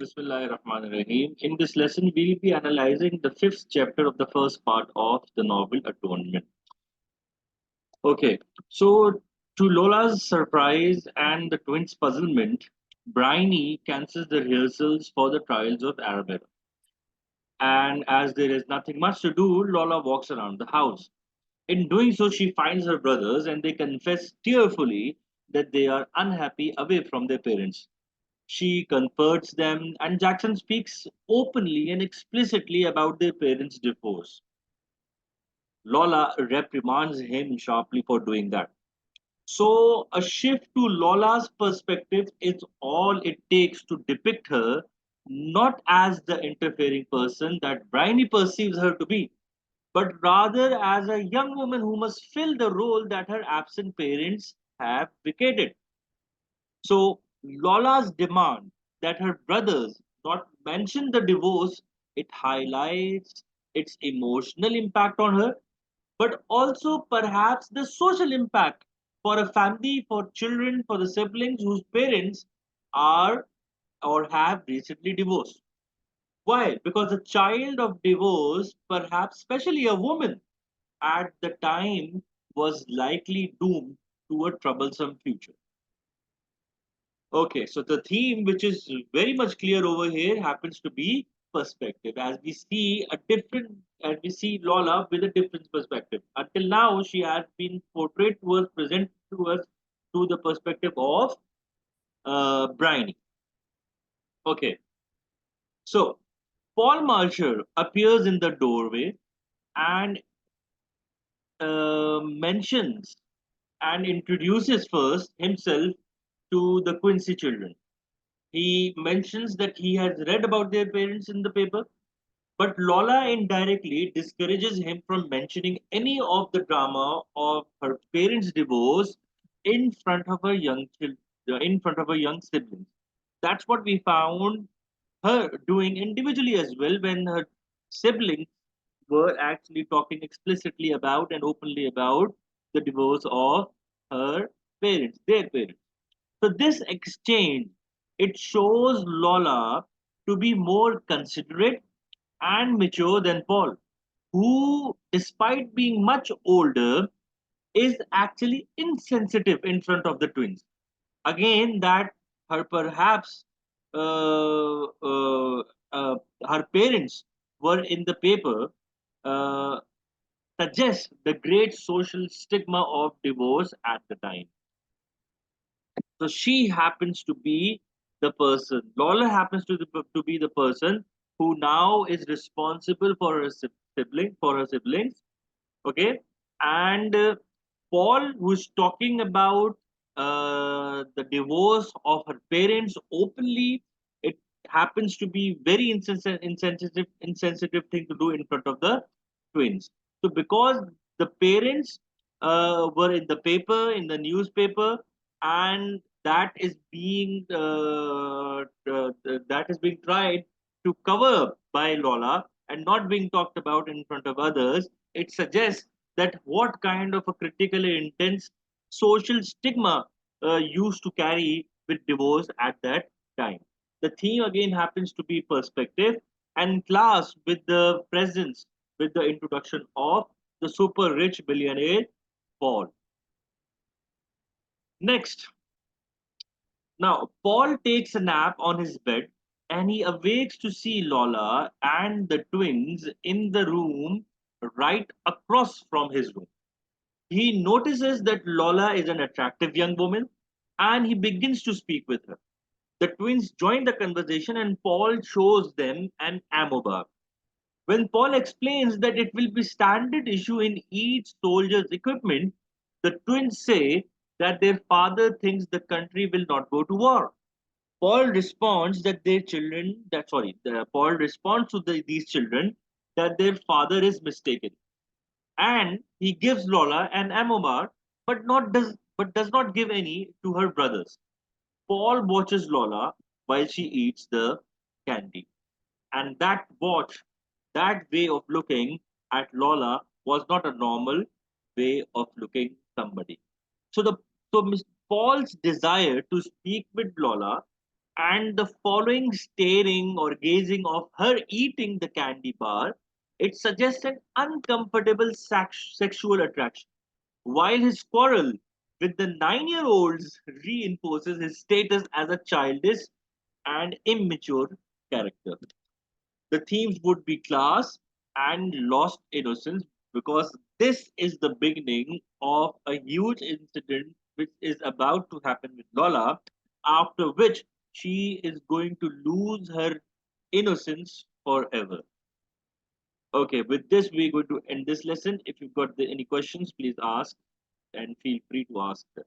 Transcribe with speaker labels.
Speaker 1: Bismillahirrahmanirrahim. In this lesson, we'll be analyzing the fifth chapter of the first part of the novel Atonement. Okay, so to Lola's surprise and the twins' puzzlement, Bryony cancels the rehearsals for the trials of Arabella. And as there is nothing much to do, Lola walks around the house. In doing so, she finds her brothers and they confess tearfully that they are unhappy away from their parents. She comforts them, and Jackson speaks openly and explicitly about their parents' divorce. Lola reprimands him sharply for doing that. So, a shift to Lola's perspective is all it takes to depict her not as the interfering person that Bryony perceives her to be, but rather as a young woman who must fill the role that her absent parents have vacated. So Lola's demand that her brothers not mention the divorce, it highlights its emotional impact on her, but also perhaps the social impact for a family, for children, for the siblings whose parents are or have recently divorced. Why? Because a child of divorce, perhaps especially a woman, at the time was likely doomed to a troublesome future. Okay, so the theme, which is very much clear over here, happens to be perspective. As we see Lola with a different perspective. Until now, she has been portrayed to us, present to us, through the perspective of Bryony. Okay, so Paul Marshall appears in the doorway and mentions and introduces first himself to the Quincy children. He mentions that he has read about their parents in the paper, but Lola indirectly discourages him from mentioning any of the drama of her parents' divorce in front of her in front of her young siblings. That's what we found her doing individually as well when her siblings were actually talking explicitly about and openly about the divorce of her parents, their parents. So this exchange, it shows Lola to be more considerate and mature than Paul, who, despite being much older, is actually insensitive in front of the twins. Again, that her perhaps uh, uh, uh, her parents were in the paper uh, suggests the great social stigma of divorce at the time. So she happens to be the person. Lola happens to be the person who now is responsible for her for her siblings. Okay, and Paul, who's talking about the divorce of her parents openly, it happens to be very insensitive thing to do in front of the twins. So because the parents were in the paper, in the newspaper, and that is being tried to cover up by Lola and not being talked about in front of others, it suggests that what kind of a critically intense social stigma used to carry with divorce at that time. The theme again happens to be perspective and class with the presence, with the introduction of the super rich billionaire Paul. Next, now Paul takes a nap on his bed and he awakes to see Lola and the twins in the room right across from his room. He notices that Lola is an attractive young woman and he begins to speak with her. The twins join the conversation and Paul shows them an ammo bar. When Paul explains that it will be standard issue in each soldier's equipment, the twins say that their father thinks the country will not go to war. Paul responds that their children, that sorry, Paul responds to these children that their father is mistaken and he gives Lola an ammo bar, but does not give any to her brothers. Paul watches Lola while she eats the candy, and that way of looking at Lola was not a normal way of looking somebody. So the so Paul's desire to speak with Lola And the following staring or gazing of her eating the candy bar, it suggests an uncomfortable sexual attraction, while his quarrel with the 9-year-olds reinforces his status as a childish and immature character. The themes would be class and lost innocence, because this is the beginning of a huge incident which is about to happen with Lola, after which she is going to lose her innocence forever. Okay, with this, we're going to end this lesson. If you've got any questions, please ask and feel free to ask them.